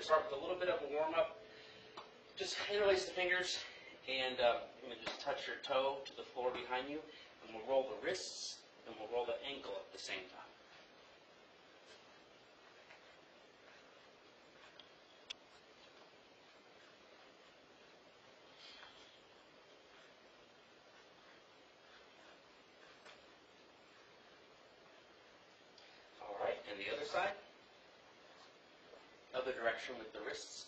to start with a little bit of a warm-up. Just interlace the fingers, and you're going to just touch your toe to the floor behind you, and we'll roll the wrists, and we'll roll the ankle at the same time. All right, and the other side. Other direction with the wrists.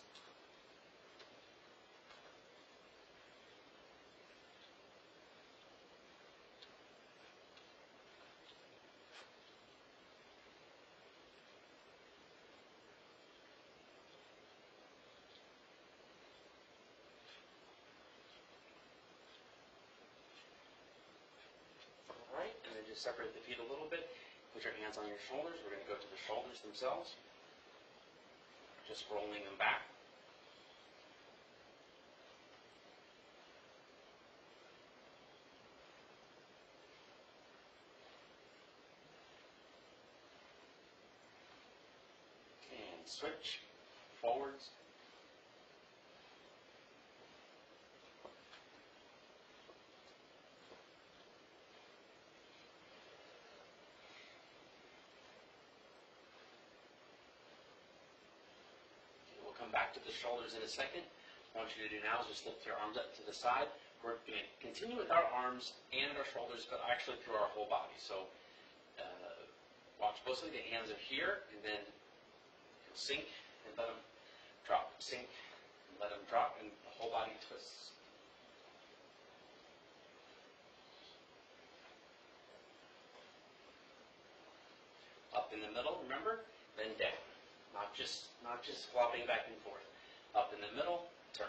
All right, and then just separate the feet a little bit. Put your hands on your shoulders. We're going to go to the shoulders themselves. Just rolling them back. And switch forwards. Come back to the shoulders in a second. What I want you to do now is just lift your arms up to the side. We're going to continue with our arms and our shoulders, but actually through our whole body. So watch closely. The hands are here, and then you'll sink and let them drop. Sink and let them drop, and the whole body twists. Up in the middle, remember, then down. Not just flopping back and forth. Up in the middle, turn.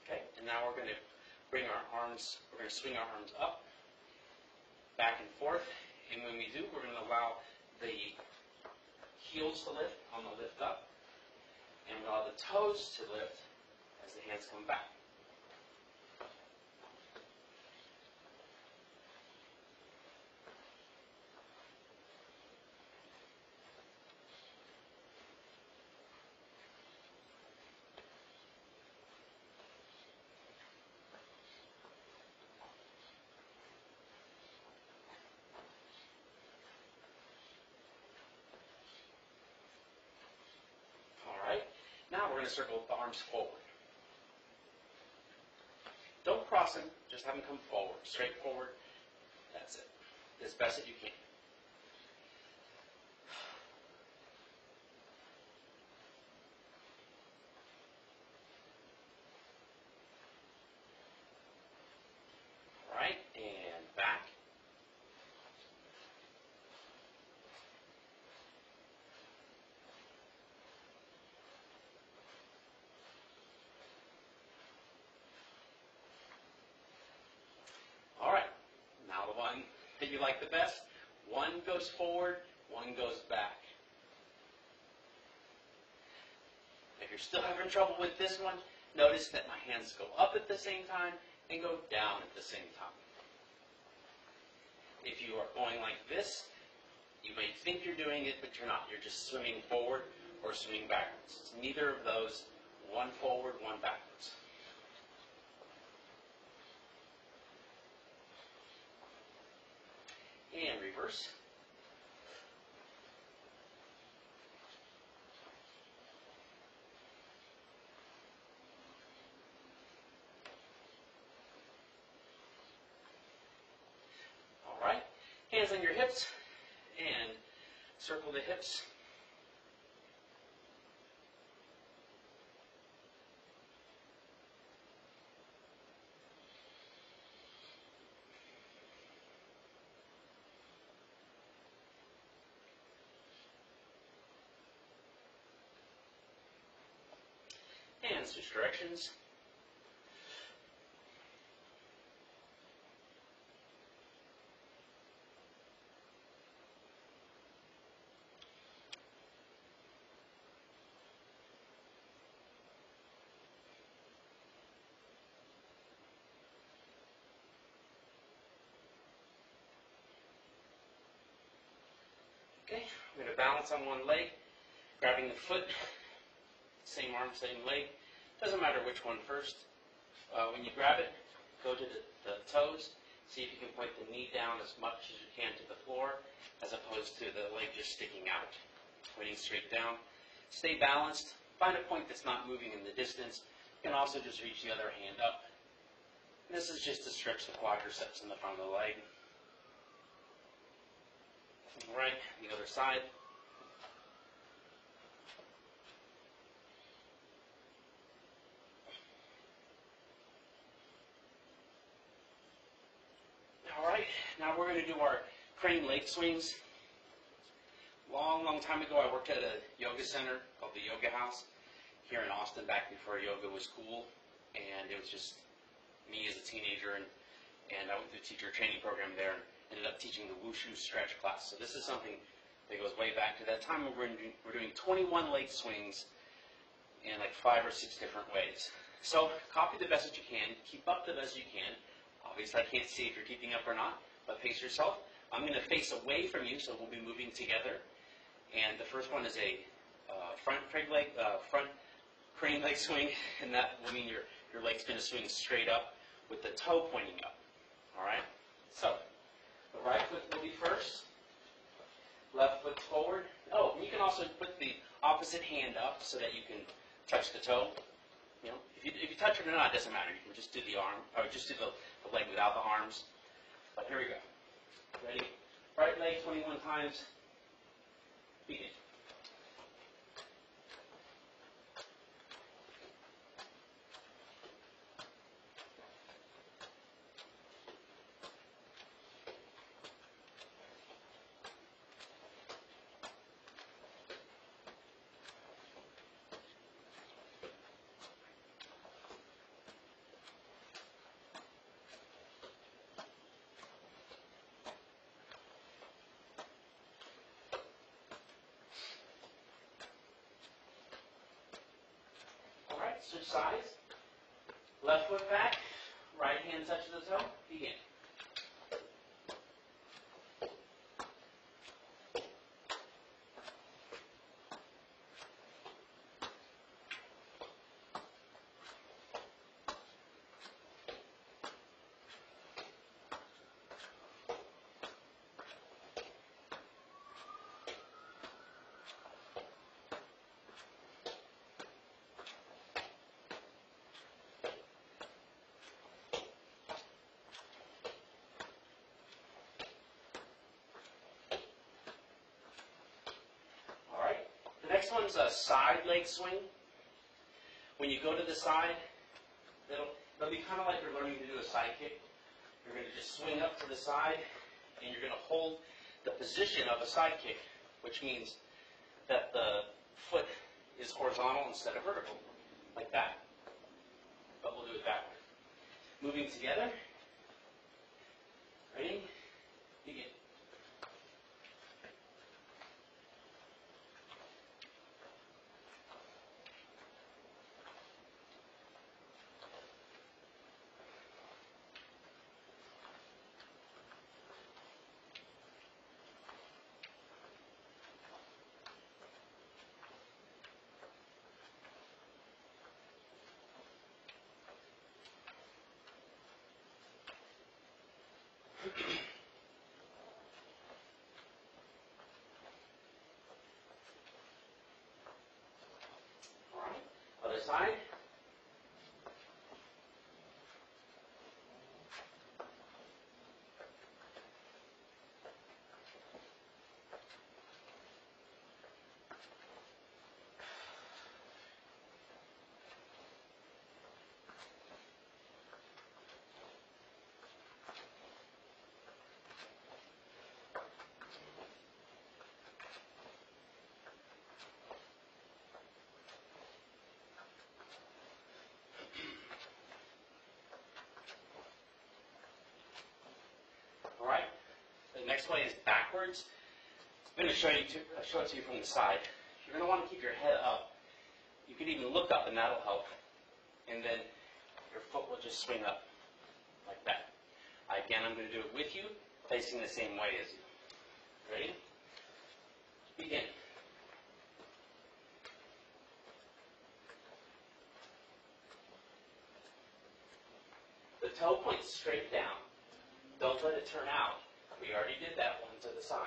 Okay, and now we're going to swing our arms up, back and forth, and when we do, we're going to allow the heels to lift on the lift up, and allow the toes to lift as the hands come back. Now we're going to circle the arms forward. Don't cross them, just have them come forward, straight forward. That's it. As best as you can. All right, and back. All right, now the one that you like the best. One goes forward, one goes back. If you're still having trouble with this one, notice that my hands go up at the same time and go down at the same time. If you are going like this, you may think you're doing it, but you're not. You're just swimming forward or swimming backwards. It's neither of those. One forward, one backwards. And reverse. All right. Hands on your hips and circle the hips. switch directions. Okay, I'm going to balance on one leg, grabbing the foot, same arm, same leg. Doesn't matter which one first. When you grab it, go to the toes. See if you can point the knee down as much as you can to the floor, as opposed to the leg just sticking out, pointing straight down. Stay balanced. Find a point that's not moving in the distance. You can also just reach the other hand up. This is just to stretch the quadriceps in the front of the leg. All right, the other side. All right, now we're going to do our crane leg swings. Long time ago, I worked at a yoga center called the Yoga House here in Austin, back before yoga was cool, and it was just me as a teenager, and I went through a teacher training program there and ended up teaching the wushu stretch class. So this is something that goes way back to that time. We're doing 21 leg swings in like 5 or 6 different ways. So copy the best that you can, keep up the best you can. Obviously, I can't see if you're keeping up or not, but pace yourself. I'm going to face away from you, so we'll be moving together. And the first one is a front crane leg swing, and that will mean your leg's going to swing straight up with the toe pointing up. All right? So the right foot will be first, left foot forward. Oh, you can also put the opposite hand up so that you can touch the toe. You know, if you touch it or not, it doesn't matter. You can just do the arm, or just do the leg without the arms. But here we go. Ready? Right leg 21 times. Begin. Switch sides. Left foot back. Right hand touches the toe. Begin. The next one's a side leg swing. When you go to the side, it'll be kind of like you're learning to do a side kick. You're going to just swing up to the side, and you're going to hold the position of a side kick, which means that the foot is horizontal instead of vertical, like that. But we'll do it backward. Moving together. Ready? Begin. All right. Other side. next way is backwards. I'm going to show it to you from the side. You're going to want to keep your head up. You could even look up, and that'll help. And then your foot will just swing up like that. Again, I'm going to do it with you, facing the same way as you. Ready? Begin. The toe points straight down. Don't let it turn out. We already did that one to the side.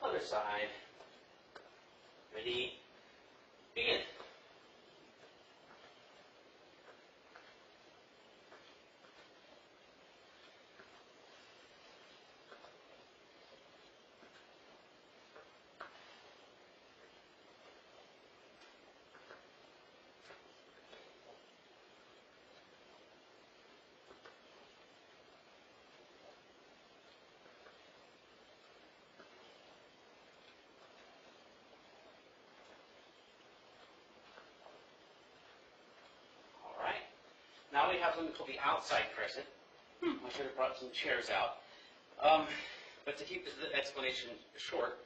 Other side. Ready? Begin. Now we have something called the outside crescent. I should have brought some chairs out. But to keep the explanation short,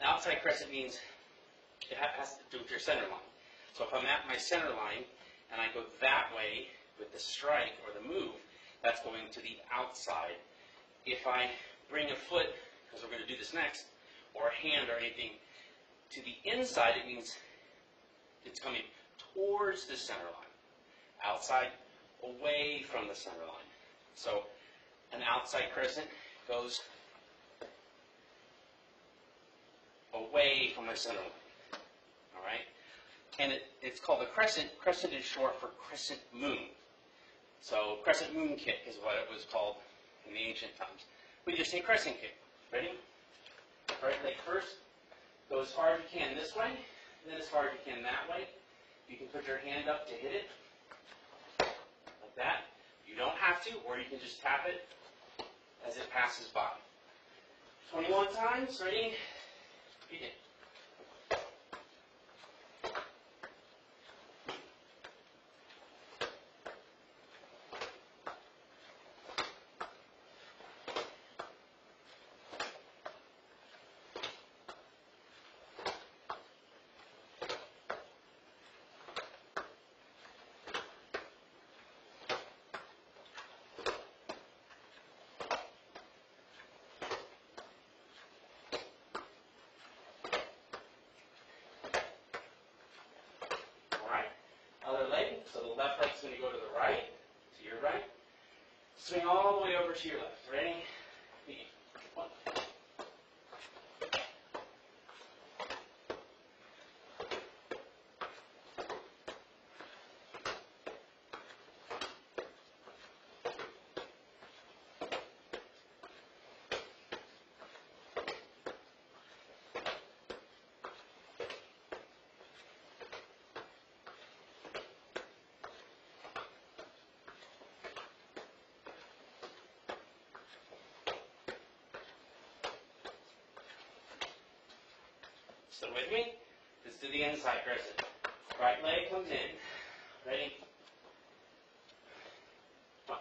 the outside crescent means it has to do with your center line. So if I'm at my center line and I go that way with the strike or the move, that's going to the outside. If I bring a foot, because we're going to do this next, or a hand or anything to the inside, it means it's coming towards the center line. Outside, away from the center line. So an outside crescent goes away from the center line. All right? And it's called a crescent. Crescent is short for crescent moon. So crescent moon kick is what it was called in the ancient times. We just say crescent kick. Ready? Right leg first. Go as far as you can this way, then as far as you can that way. You can put your hand up to hit it. That. You don't have to, or you can just tap it as it passes by. 21 times. Ready? Begin. So the left leg's going to go to the right, to your right. Swing all the way over to your left. Ready? Begin. 1. Still with me? Let's do the inside crescent. Right leg comes in. Ready? 1.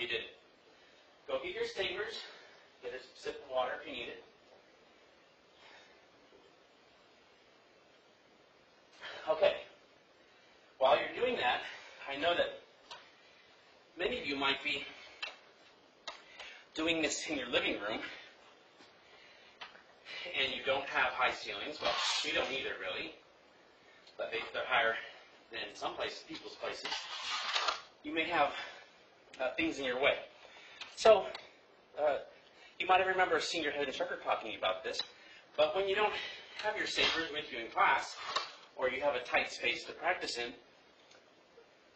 you did it. Go get your sabers. Get a sip of water if you need it. Okay. While you're doing that, I know that many of you might be doing this in your living room, and you don't have high ceilings. Well, we don't either, really, but they're higher than some people's places. You may have things in your way. So, you might remember a senior head instructor talking about this, but when you don't have your sabers with you in class, or you have a tight space to practice in,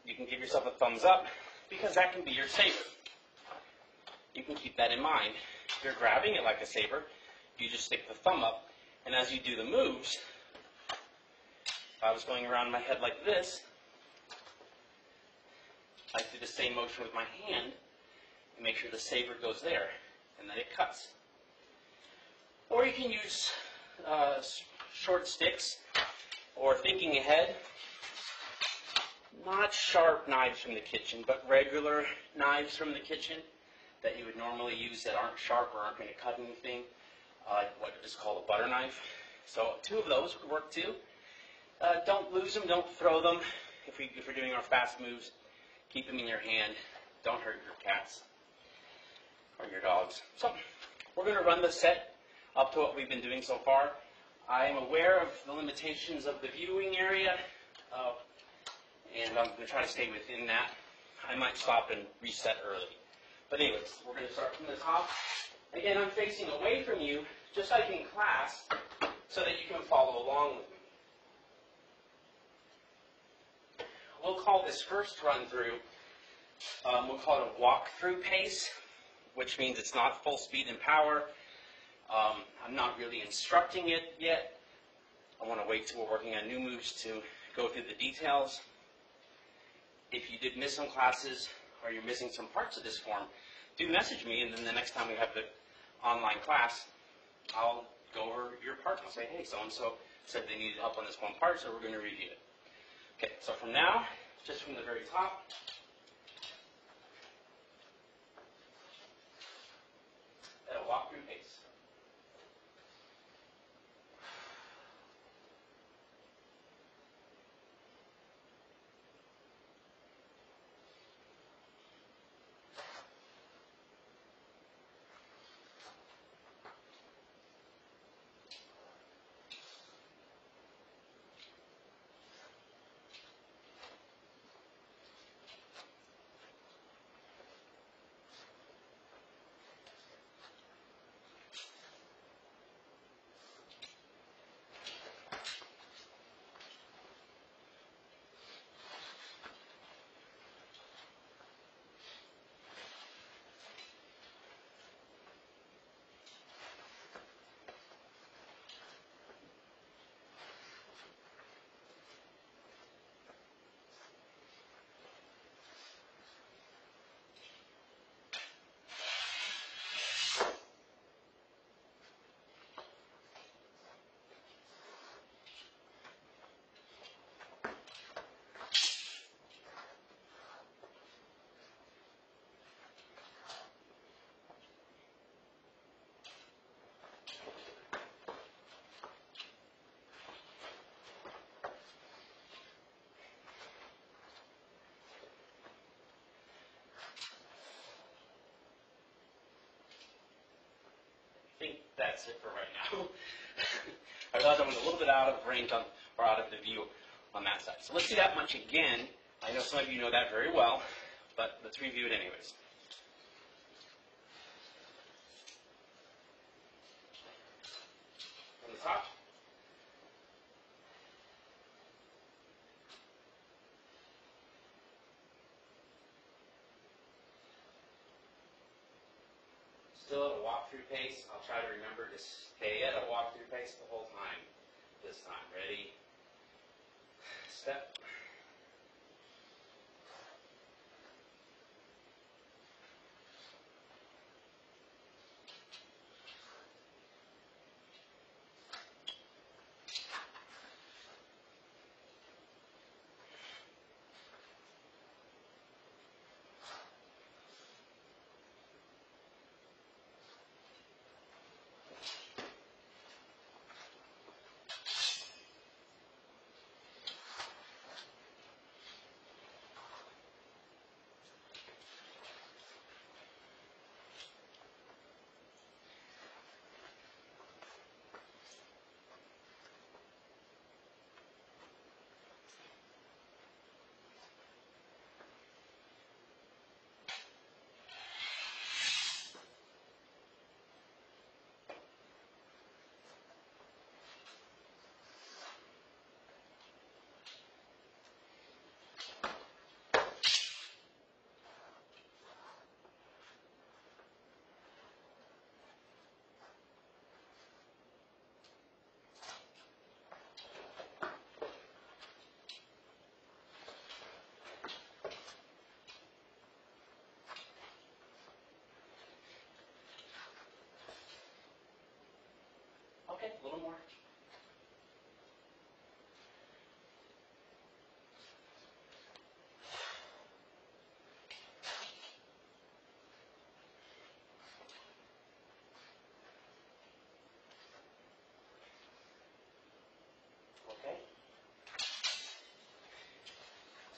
you can give yourself a thumbs up, because that can be your saber. You can keep that in mind. If you're grabbing it like a saber, you just stick the thumb up, and as you do the moves, if I was going around my head like this, I do the same motion with my hand, and make sure the saber goes there, and then it cuts. Or you can use short sticks, or thinking ahead, not sharp knives from the kitchen, but regular knives from the kitchen that you would normally use that aren't sharp or aren't going to cut anything, what is called a butter knife. So 2 of those would work too. Don't lose them, don't throw them. If we're doing our fast moves, keep them in your hand. Don't hurt your cats or your dogs. So we're going to run the set up to what we've been doing so far. I am aware of the limitations of the viewing area, and I'm going to try to stay within that. I might stop and reset early. But anyways, we're going to start from the top. Again, I'm facing away from you, just like in class, so that you can follow along with me. We'll call this first run through, we'll call it a walk-through pace, which means it's not full speed and power. I'm not really instructing it yet. I want to wait till we're working on new moves to go through the details. If you did miss some classes or you're missing some parts of this form, do message me, and then the next time we have the online class, I'll go over your part and I'll say, hey, so-and-so said they needed help on this one part, so we're going to review it. Okay, so from now, just from the very top, at a walk-through pace. I think that's it for right now. I thought I was a little bit out of range or out of the view on that side. So let's do that much again. I know some of you know that very well, but let's review it anyways. From the top. Still at a walk-through pace. I'll try to remember to stay at a walk-through pace the whole time. This time. Ready? Step.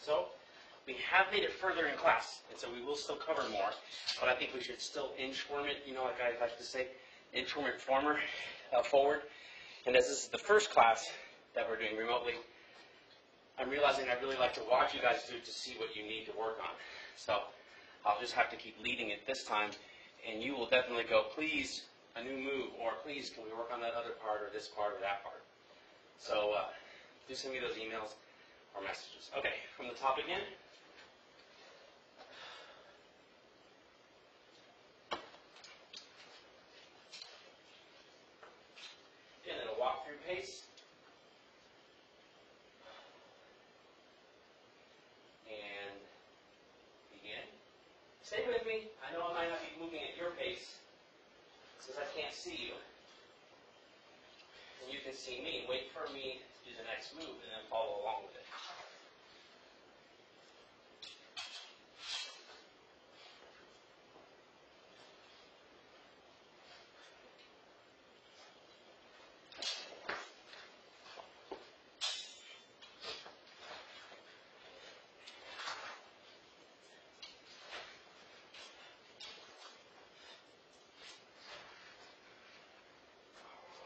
So we have made it further in class, and so we will still cover more, but I think we should still inchworm it, like I like to say, inchworm it forward. And as this is the first class that we're doing remotely, I'm realizing I really like to watch you guys do to see what you need to work on. So I'll just have to keep leading it this time, and you will definitely go, please, a new move, or please, can we work on that other part, or this part, or that part. So do send me those emails or messages. Okay, from the top again. Again, in a walk-through pace. And begin. Stay with me. I know I might not be moving at your pace, since I can't see you. And you can see me. Wait for me to do the next move, and then follow along with it.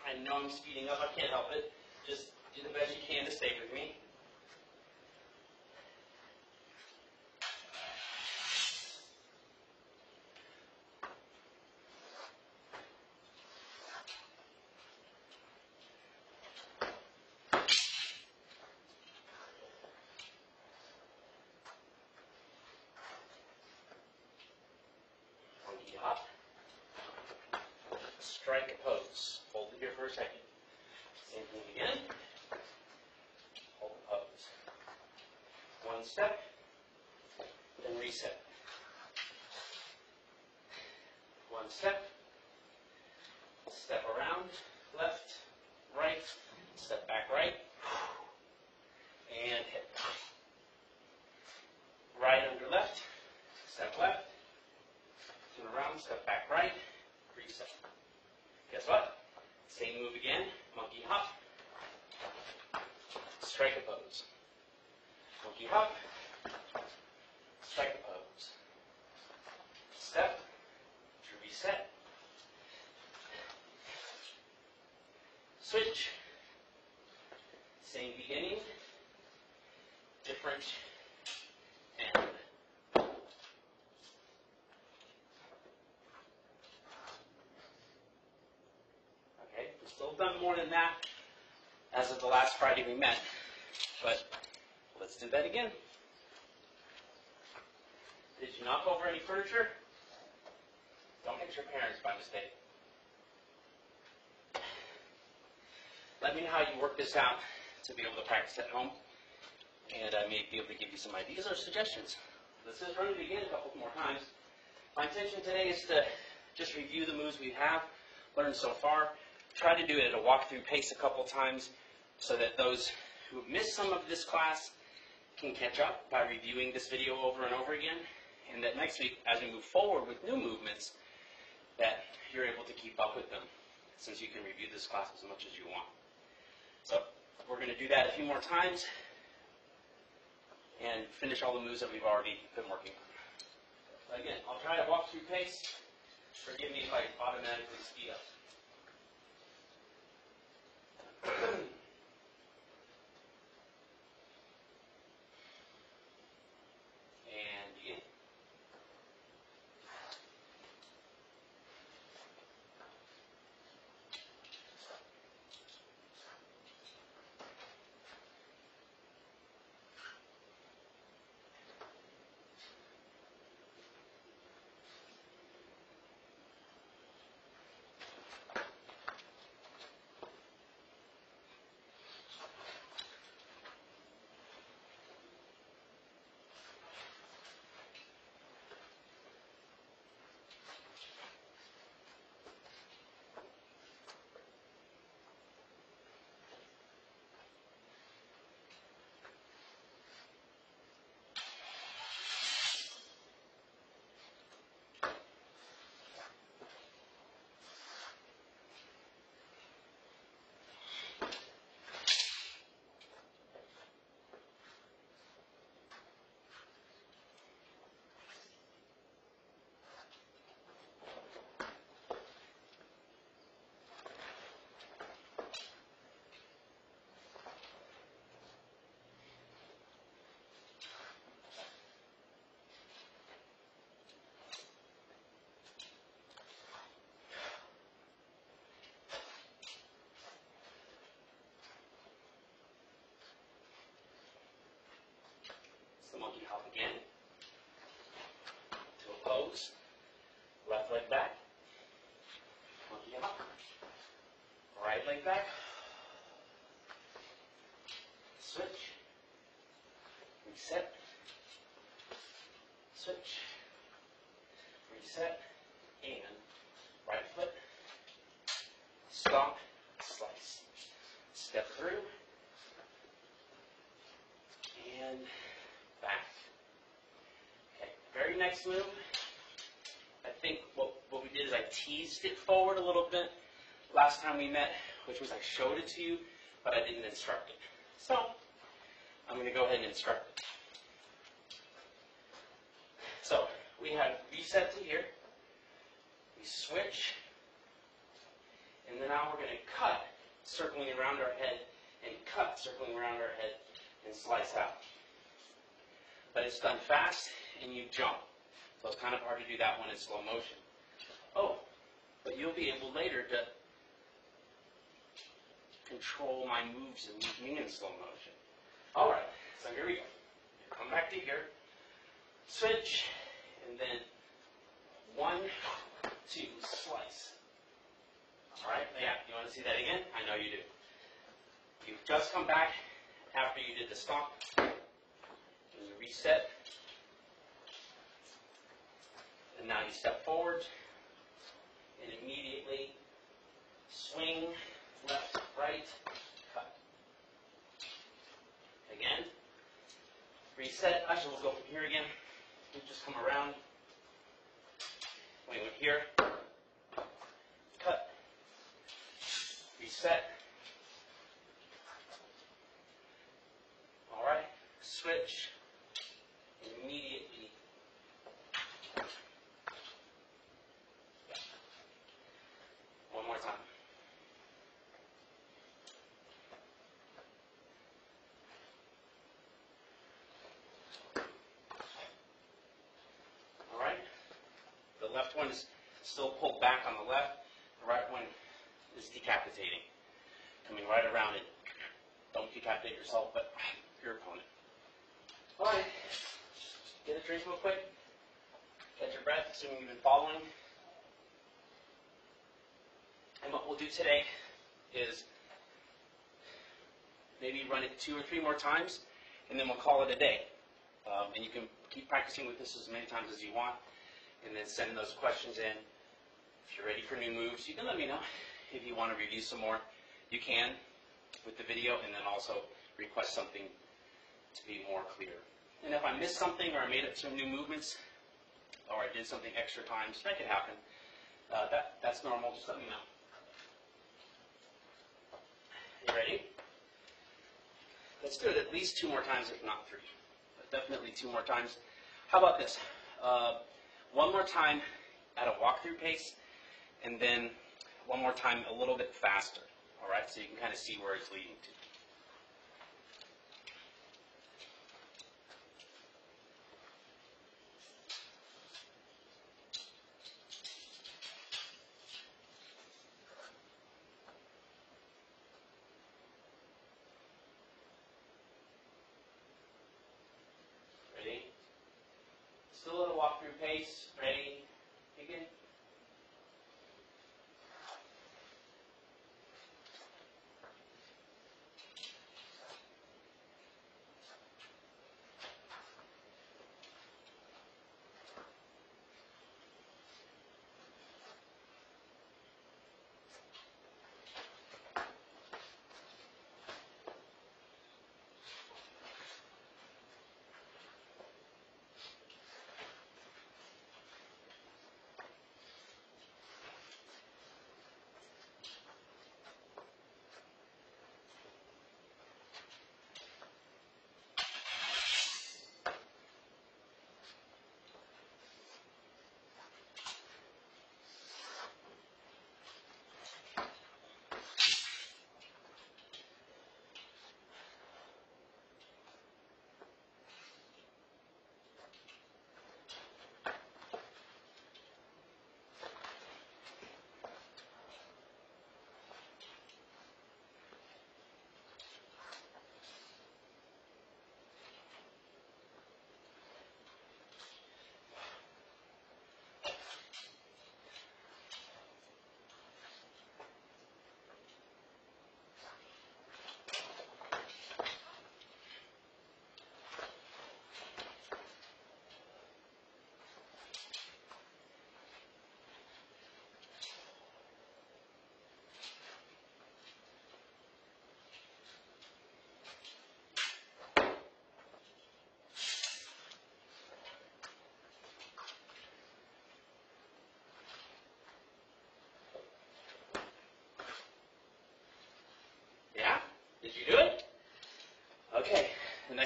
I know I'm speeding up. I can't help it. Just do the best you can to stay with me. Monkey hop. Strike a pose. Hold it here for a second. Same thing again. Hold the pose. One step, then reset. One step, step around, left, right, step back right, and hit. Right under left, step left, turn around, step back right, reset. Guess what? Same move again, monkey hop, strike a pose. Monkey hop, strike a pose. Step to reset. Switch. Same beginning, different end. Okay, we've still done more than that as of the last Friday we met, but let's do that again. Did you knock over any furniture? Don't hit your parents by mistake. Let me know how you work this out to be able to practice at home, and I may be able to give you some ideas or suggestions. Let's just run it again a couple more times. My intention today is to just review the moves we have learned so far. Try to do it at a walkthrough pace a couple times so that those who have missed some of this class can catch up by reviewing this video over and over again, and that next week, as we move forward with new movements, that you're able to keep up with them, since you can review this class as much as you want. So we're going to do that a few more times and finish all the moves that we've already been working on. Again, I'll try to walk through pace. Forgive me if I automatically speed up. And begin. switch, reset, and right foot, stomp, slice. Step through, and back. Okay, very next move, I think what we did is I teased it forward a little bit last time we met, which was I showed it to you, but I didn't instruct it. So, I'm going to go ahead and instruct it. So, we have reset to here, we switch, and then now we're going to cut, circling around our head, and cut, circling around our head, and slice out. But it's done fast, and you jump. So it's kind of hard to do that one in slow motion. Oh, but you'll be able later to control my moves and move me in slow motion. All right, so here we go. Come back to here, switch, and then 1, 2, slice. All right, yeah, you want to see that again? I know you do. You've just come back after you did the stomp, and you reset, and now you step forward, and immediately swing, left, right, cut. Again, reset. Actually, we'll go from here again. You just come around. We went here, cut, reset. All right, switch, immediately. One more time. All right, the left one is still pulled back on the left. The right one is decapitating, coming right around it. Don't decapitate yourself, but your opponent. All right, get a drink real quick. Catch your breath, assuming you've been following. And what we'll do today is maybe run it 2 or 3 more times, and then we'll call it a day. And you can keep practicing with this as many times as you want, and then send those questions in. If you're ready for new moves, you can let me know. If you want to review some more, you can with the video, and then also request something to be more clear. And if I missed something, or I made up some new movements, or I did something extra times, that could happen. That's normal. Just let me know. You ready? Let's do it at least 2 more times, if not 3. But definitely 2 more times. How about this? 1 more time at a walkthrough pace, and then 1 more time a little bit faster. All right, so you can kind of see where it's leading to. Ready? Still at a walkthrough pace. Ready? Begin.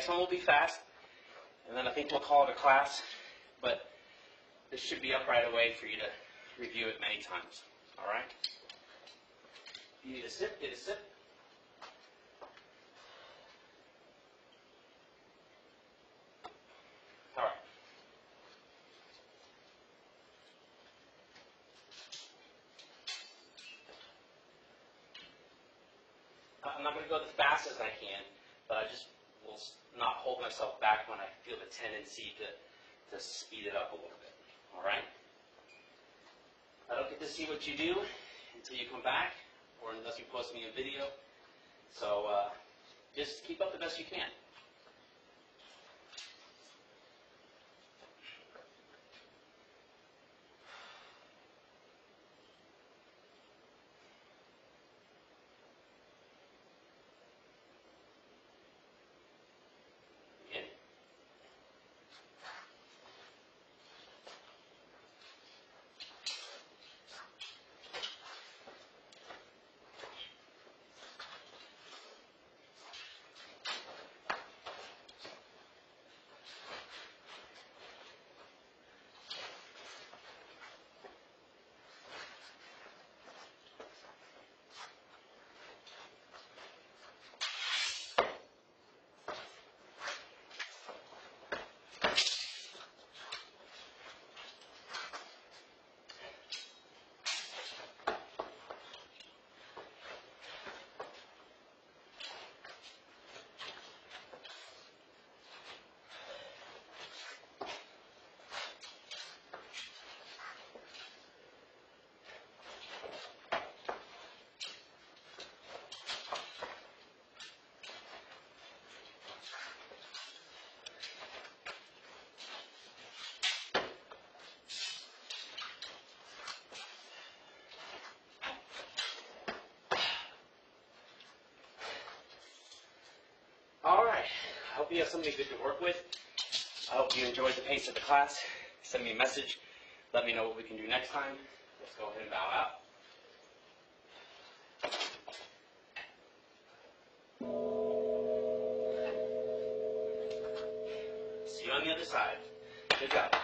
one will be fast, and then I think we'll call it a class, but this should be up right away for you to review it many times. All right? You need a sip, get a sip. All right. I'm not going to go as fast as I can, but I just will not hold myself back when I feel the tendency to speed it up a little bit. All right? I don't get to see what you do until you come back, or unless you post me a video. So just keep up the best you can. Again. All right. I hope you have something good to work with. I hope you enjoyed the pace of the class. Send me a message. Let me know what we can do next time. Let's go ahead and bow out. See you on the other side. Good job.